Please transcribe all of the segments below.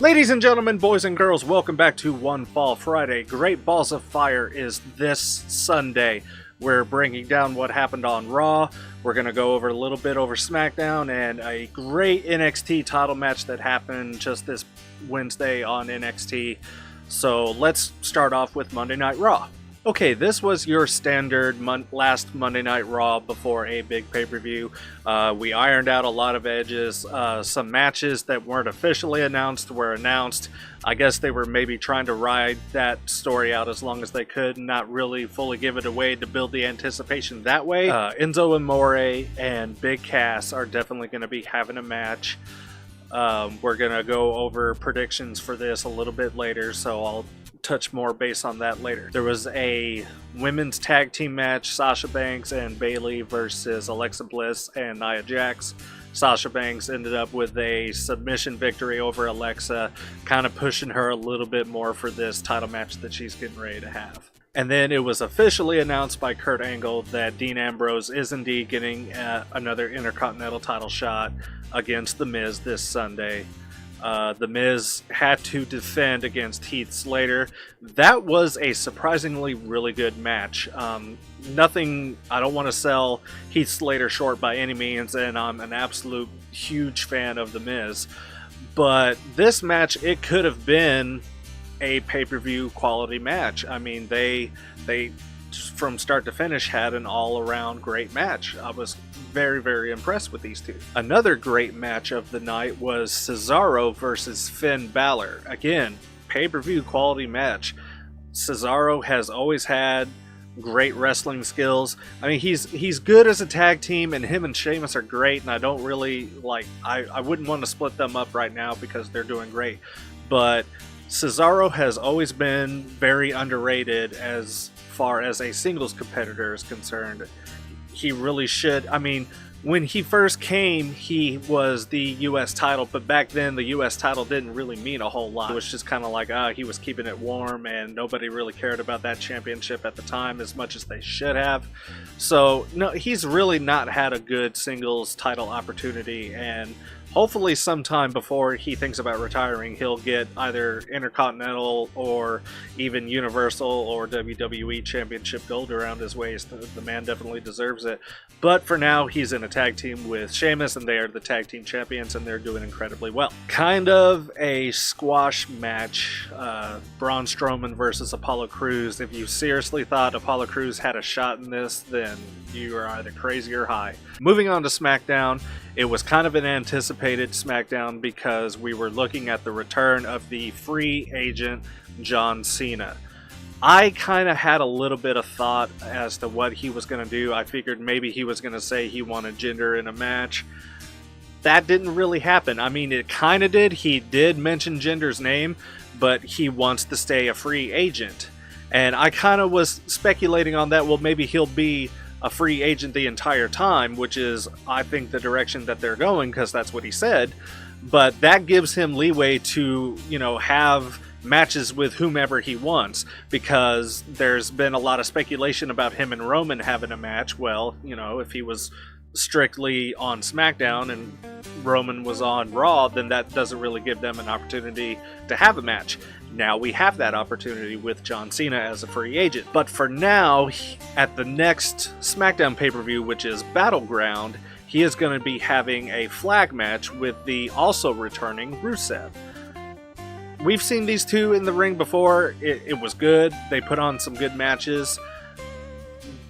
Ladies and gentlemen, boys and girls, welcome back to One Fall Friday. Great Balls of Fire is this Sunday. We're bringing down what happened on Raw. We're going to go over a little bit over SmackDown and a great NXT title match that happened just this Wednesday on NXT. So let's start off with Monday Night Raw. Okay, this was your standard last Monday Night Raw before a big pay-per-view. We ironed out a lot of edges. Some matches that weren't officially announced were announced. I guess they were maybe trying to ride that story out as long as they could, not really fully give it away to build the anticipation that way. Enzo Amore and Big Cass are definitely going to be having a match. We're going to go over predictions for this a little bit later, so I'll touch more base on that later. There was a women's tag team match, Sasha Banks and Bayley versus Alexa Bliss and Nia Jax. Sasha Banks ended up with a submission victory over Alexa, kind of pushing her a little bit more for this title match that she's getting ready to have. And then it was officially announced by Kurt Angle that Dean Ambrose is indeed getting another Intercontinental title shot against The Miz this Sunday. The Miz had to defend against Heath Slater. That was a surprisingly really good match. Nothing, I don't want to sell Heath Slater short by any means, and I'm an absolute huge fan of The Miz. But this match, it could have been a pay-per-view quality match. I mean, they from start to finish had an all-around great match. I was very, very impressed with these two. Another great match of the night was Cesaro versus Finn Balor. Again, pay-per-view quality match. Cesaro has always had great wrestling skills. I mean, he's good as a tag team, and him and Sheamus are great, and I don't really like, I wouldn't want to split them up right now because they're doing great. But Cesaro has always been very underrated as far as a singles competitor is concerned. He really should. I mean, when he first came, he was the U.S. title, but back then the U.S. title didn't really mean a whole lot. It was just kind of like, he was keeping it warm, and nobody really cared about that championship at the time as much as they should have. So, no, he's really not had a good singles title opportunity, and hopefully sometime before he thinks about retiring, he'll get either Intercontinental or even Universal or WWE Championship gold around his waist. The man definitely deserves it. But for now, he's in a tag team with Sheamus, and they are the tag team champions, and they're doing incredibly well. Kind of a squash match, Braun Strowman versus Apollo Crews. If you seriously thought Apollo Crews had a shot in this, then you are either crazy or high. Moving on to SmackDown, it was kind of an anticipated SmackDown because we were looking at the return of the free agent John Cena. I kind of had a little bit of thought as to what he was going to do. I figured maybe he was going to say he wanted Jinder in a match. That didn't really happen. I mean, it kind of did. He did mention Jinder's name, but he wants to stay a free agent. And I kind of was speculating on that. Well, maybe he'll be a free agent the entire time, which is, I think, the direction that they're going, because that's what he said. But that gives him leeway to, have matches with whomever he wants, because there's been a lot of speculation about him and Roman having a match. Well, if he was strictly on SmackDown and Roman was on Raw, then that doesn't really give them an opportunity to have a match. Now we have that opportunity with John Cena as a free agent. But for now, at the next SmackDown pay-per-view, which is Battleground, he is going to be having a flag match with the also returning Rusev. We've seen these two in the ring before. It was good. They put on some good matches.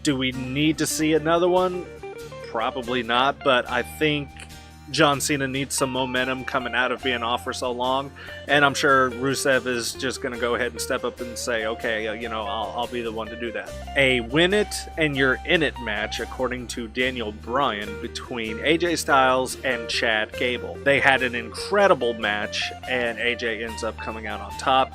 Do we need to see another one? Probably not, but I think John Cena needs some momentum coming out of being off for so long, and I'm sure Rusev is just going to go ahead and step up and say, okay, I'll be the one to do that. A win it and you're in it match, according to Daniel Bryan, between AJ Styles and Chad Gable. They had an incredible match, and AJ ends up coming out on top,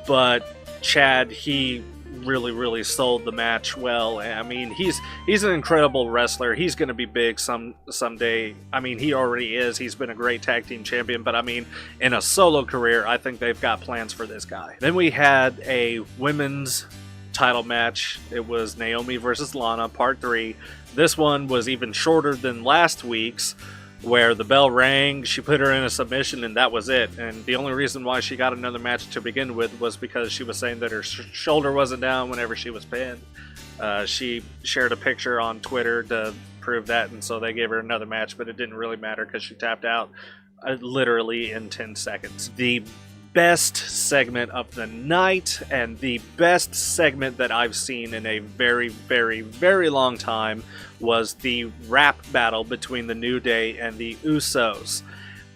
but Chad, he really sold the match well. I mean, he's an incredible wrestler. He's going to be big someday. I mean, he already is. He's been a great tag team champion, but I mean, in a solo career, I think they've got plans for this guy. Then we had a women's title match. It was Naomi versus Lana, part 3. This one was even shorter than last week's, where the bell rang, she put her in a submission, and that was it. And the only reason why she got another match to begin with was because she was saying that her shoulder wasn't down whenever she was pinned. She shared a picture on Twitter to prove that, and so they gave her another match, but it didn't really matter because she tapped out literally in 10 seconds. The best segment of the night, and the best segment that I've seen in a very, very, very long time, was the rap battle between the New Day and the Usos.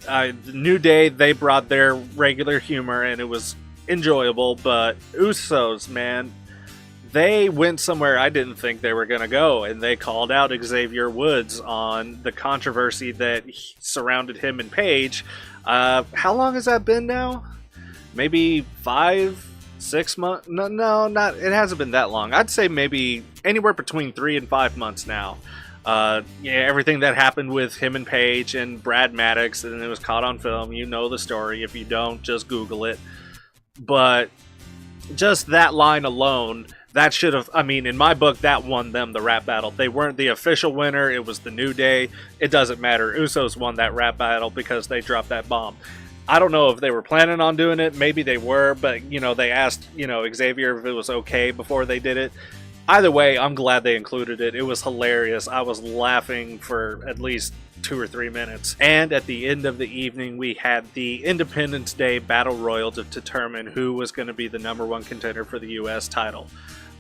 The New Day, they brought their regular humor, and it was enjoyable, but Usos, man, they went somewhere I didn't think they were going to go, and they called out Xavier Woods on the controversy that surrounded him and Paige. How long has that been now? Maybe 5, 6 months? No, not. It hasn't been that long. I'd say maybe anywhere between 3 and 5 months now. Everything that happened with him and Paige and Brad Maddox, and it was caught on film. You know the story. If you don't, just Google it. But just that line alone, that should have, I mean, in my book, that won them the rap battle. They weren't the official winner. It was the New Day. It doesn't matter. Usos won that rap battle because they dropped that bomb. I don't know if they were planning on doing it. Maybe they were, but, they asked, Xavier if it was okay before they did it. Either way, I'm glad they included it. It was hilarious. I was laughing for at least 2 or 3 minutes. And at the end of the evening, we had the Independence Day Battle Royal to determine who was going to be the #1 contender for the U.S. title.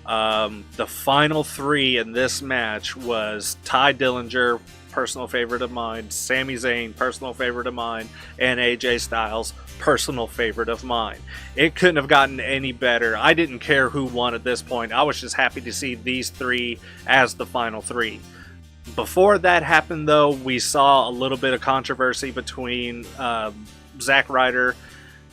The final 3 in this match was Ty Dillinger, personal favorite of mine, Sami Zayn, personal favorite of mine, and AJ Styles, personal favorite of mine. It couldn't have gotten any better. I didn't care who won at this point. I was just happy to see these 3 as the final 3. Before that happened, though, we saw a little bit of controversy between Zack Ryder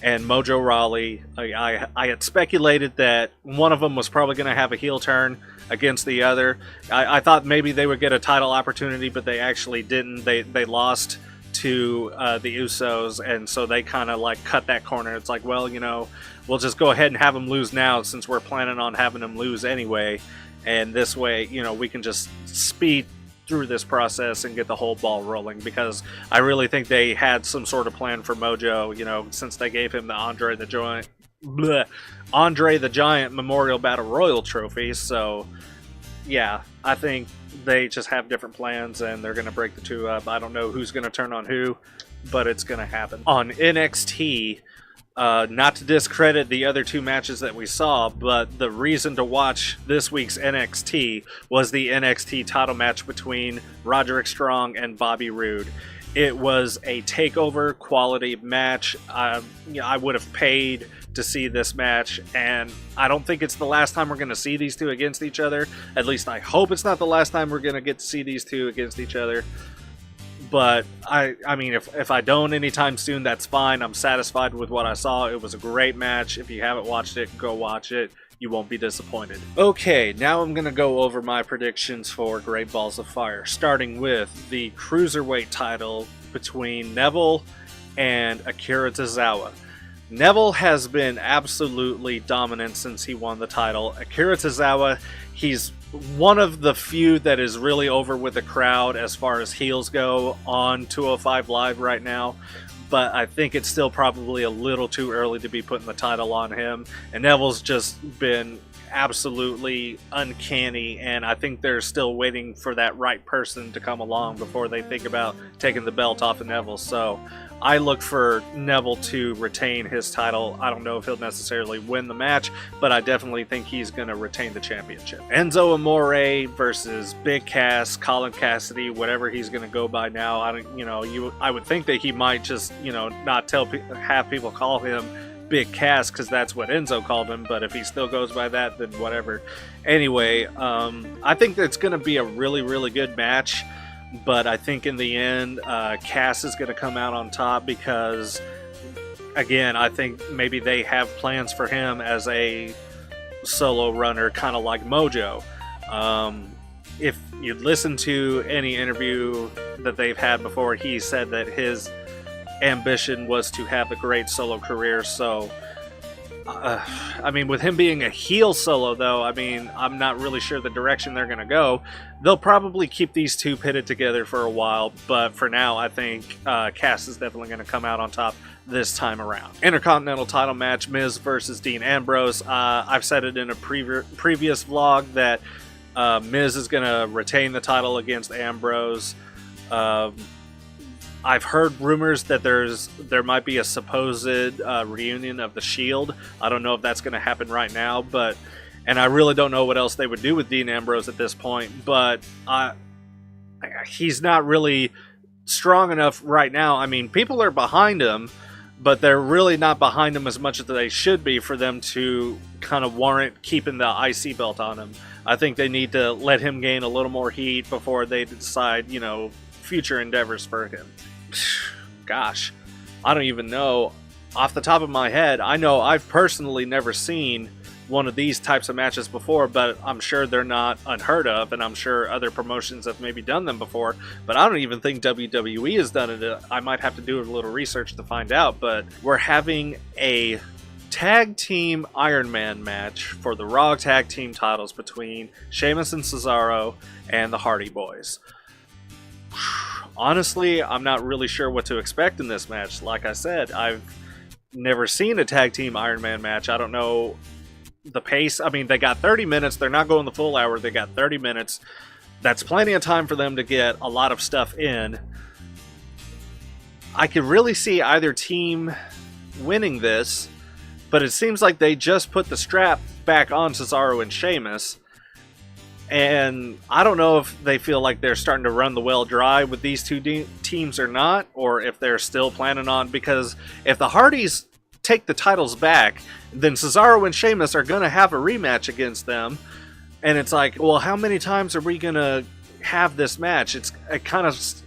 and Mojo Rawley. I had speculated that one of them was probably going to have a heel turn against the other. I thought maybe they would get a title opportunity, but they actually didn't. They lost to the Usos, and so they kind of like cut that corner. It's like, well, we'll just go ahead and have them lose now since we're planning on having them lose anyway, and this way, we can just speed through this process and get the whole ball rolling, because I really think they had some sort of plan for Mojo, since they gave him the Andre the Giant Memorial Battle Royal trophy. So yeah, I think they just have different plans and they're going to break the 2 up. I don't know who's going to turn on who, but it's going to happen. On NXT, not to discredit the other 2 matches that we saw, but the reason to watch this week's NXT was the NXT title match between Roderick Strong and Bobby Roode. It was a takeover quality match. I would have paid to see this match, and I don't think it's the last time we're going to see these 2 against each other. At least I hope it's not the last time we're going to get to see these 2 against each other. But I mean, if I don't anytime soon, that's fine. I'm satisfied with what I saw. It was a great match. If you haven't watched it, go watch it. You won't be disappointed. Okay, now I'm going to go over my predictions for Great Balls of Fire, starting with the Cruiserweight title between Neville and Akira Tozawa. Neville has been absolutely dominant since he won the title. Akira Tozawa, he's one of the few that is really over with the crowd as far as heels go on 205 Live right now. But I think it's still probably a little too early to be putting the title on him. And Neville's just been absolutely uncanny, and I think they're still waiting for that right person to come along before they think about taking the belt off of Neville. So I look for Neville to retain his title. I don't know if he'll necessarily win the match, but I definitely think he's going to retain the championship. Enzo Amore versus Big Cass, Colin Cassidy, whatever he's going to go by now. I would think that he might just, not have people call him Big Cass because that's what Enzo called him, but if he still goes by that, then whatever. Anyway, I think that's going to be a really, really good match. But I think in the end, Cass is going to come out on top because, again, I think maybe they have plans for him as a solo runner, kind of like Mojo. If you listen to any interview that they've had before, he said that his ambition was to have a great solo career. So I mean, with him being a heel solo, though, I mean, I'm not really sure the direction they're going to go. They'll probably keep these two pitted together for a while, but for now, I think Cass is definitely going to come out on top this time around. Intercontinental title match, Miz versus Dean Ambrose. I've said it in a previous vlog that Miz is going to retain the title against Ambrose. I've heard rumors that there might be a supposed reunion of the Shield. I don't know if that's going to happen right now, and I really don't know what else they would do with Dean Ambrose at this point. But he's not really strong enough right now. I mean, people are behind him, but they're really not behind him as much as they should be for them to kind of warrant keeping the IC belt on him. I think they need to let him gain a little more heat before they decide, future endeavors for him. Gosh, I don't even know. Off the top of my head, I know I've personally never seen one of these types of matches before, but I'm sure they're not unheard of, and I'm sure other promotions have maybe done them before, but I don't even think WWE has done it. I might have to do a little research to find out, but we're having a tag team Iron Man match for the Raw tag team titles between Sheamus and Cesaro and the Hardy Boys. Honestly, I'm not really sure what to expect in this match. Like I said, I've never seen a tag team Iron Man match. I don't know the pace. I mean, they got 30 minutes. They're not going the full hour. They got 30 minutes. That's plenty of time for them to get a lot of stuff in. I could really see either team winning this, but it seems like they just put the strap back on Cesaro and Sheamus. And I don't know if they feel like they're starting to run the well dry with these two teams or not, or if they're still planning on, because if the Hardys take the titles back, then Cesaro and Sheamus are going to have a rematch against them. And it's like, well, how many times are we going to have this match? It's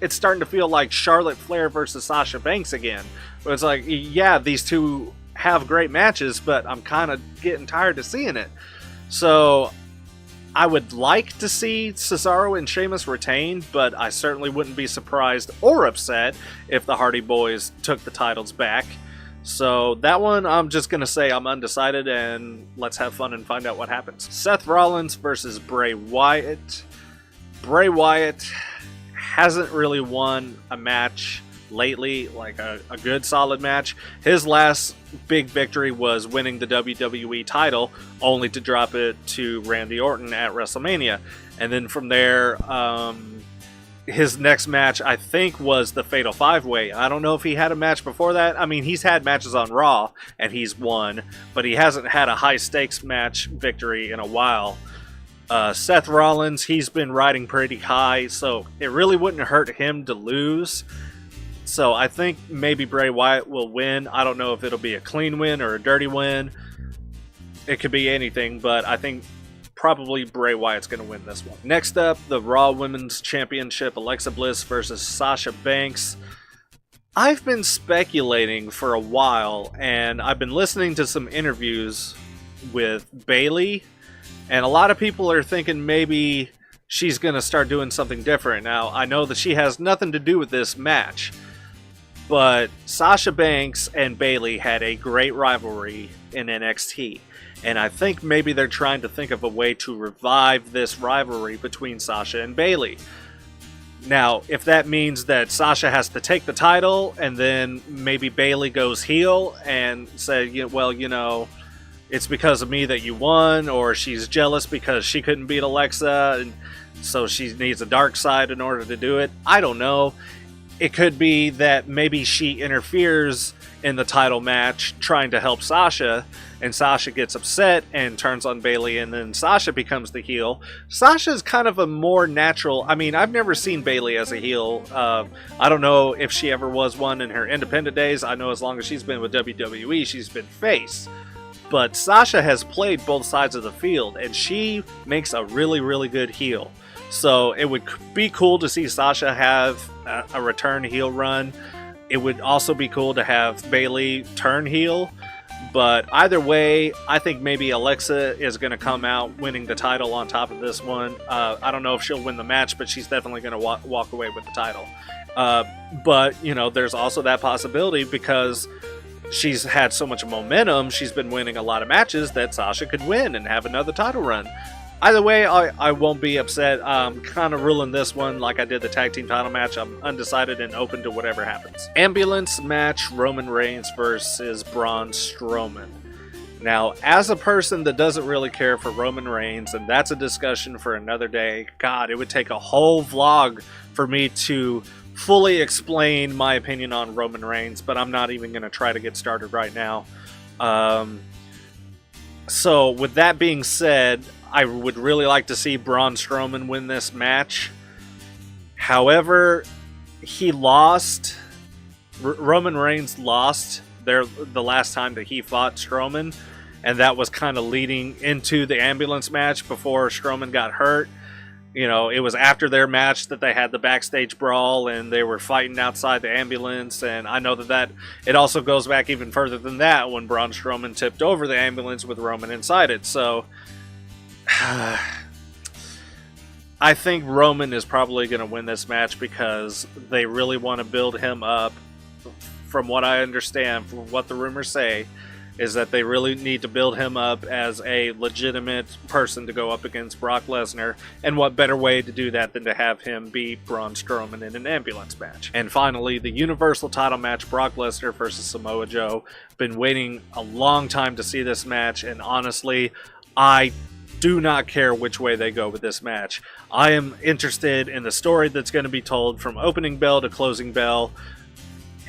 starting to feel like Charlotte Flair versus Sasha Banks again. But it's like, yeah, these two have great matches, but I'm kind of getting tired of seeing it. So I would like to see Cesaro and Sheamus retain, but I certainly wouldn't be surprised or upset if the Hardy Boys took the titles back. So that one, I'm just going to say I'm undecided, and let's have fun and find out what happens. Seth Rollins versus Bray Wyatt. Bray Wyatt hasn't really won a match lately, like a good solid match. His last big victory was winning the WWE title, only to drop it to Randy Orton at WrestleMania. And then from there, his next match, I think, was the Fatal 5-Way. I don't know if he had a match before that. I mean, he's had matches on Raw, and he's won, but he hasn't had a high-stakes match victory in a while. Seth Rollins, he's been riding pretty high, so it really wouldn't hurt him to lose. So I think maybe Bray Wyatt will win. I don't know if it'll be a clean win or a dirty win. It could be anything, but I think probably Bray Wyatt's going to win this one. Next up, the Raw Women's Championship, Alexa Bliss versus Sasha Banks. I've been speculating for a while, and I've been listening to some interviews with Bayley, and a lot of people are thinking maybe she's going to start doing something different. Now, I know that she has nothing to do with this match, but Sasha Banks and Bayley had a great rivalry in NXT. And I think maybe they're trying to think of a way to revive this rivalry between Sasha and Bayley. Now, if that means that Sasha has to take the title and then maybe Bayley goes heel and say, well, it's because of me that you won, or she's jealous because she couldn't beat Alexa, and so she needs a dark side in order to do it. I don't know. It could be that maybe she interferes in the title match trying to help Sasha, and Sasha gets upset and turns on Bayley, and then Sasha becomes the heel. Sasha's kind of a more natural... I mean, I've never seen Bayley as a heel. I don't know if she ever was one in her independent days. I know as long as she's been with WWE, she's been face. But Sasha has played both sides of the field, and she makes a really, really good heel. So it would be cool to see Sasha have a return heel run. It would also be cool to have Bayley turn heel. But either way, I think maybe Alexa is going to come out winning the title on top of this one. I don't know if she'll win the match, but she's definitely going to walk away with the title. But, there's also that possibility because she's had so much momentum, she's been winning a lot of matches that Sasha could win and have another title run. Either way, I won't be upset. I'm kind of ruling this one like I did the tag team title match. I'm undecided and open to whatever happens. Ambulance match, Roman Reigns versus Braun Strowman. Now, as a person that doesn't really care for Roman Reigns, and that's a discussion for another day, God, it would take a whole vlog for me to fully explain my opinion on Roman Reigns, but I'm not even going to try to get started right now. So, with that being said, I would really like to see Braun Strowman win this match. However, he lost. Roman Reigns lost the last time that he fought Strowman, and that was kind of leading into the ambulance match before Strowman got hurt. You know, it was after their match that they had the backstage brawl and they were fighting outside the ambulance, and I know that it also goes back even further than that when Braun Strowman tipped over the ambulance with Roman inside it. So I think Roman is probably going to win this match because they really want to build him up. From what I understand, from what the rumors say, is that they really need to build him up as a legitimate person to go up against Brock Lesnar, and what better way to do that than to have him beat Braun Strowman in an ambulance match. And finally, the Universal title match, Brock Lesnar versus Samoa Joe. Been waiting a long time to see this match, and honestly, I do not care which way they go with this match. I am interested in the story that's going to be told from opening bell to closing bell,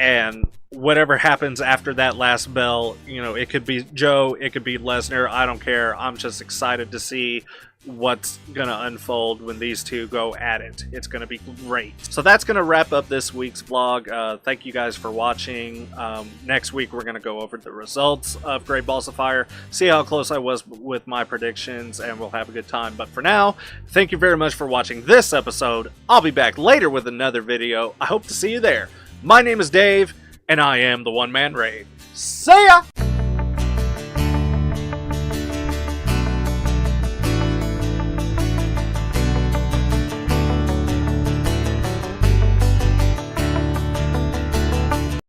and whatever happens after that last bell, you know, it could be Joe, it could be Lesnar, I don't care. I'm just excited to see what's gonna unfold when these two go at it. It's gonna be great. So that's gonna wrap up this week's vlog. Thank you guys for watching. Next week we're gonna go over the results of Great Balls of Fire, see how close I was with my predictions, and we'll have a good time. But for now, thank you very much for watching this episode. I'll be back later with another video. I hope to see you there. My name is Dave, and I am the One Man Rave. See ya!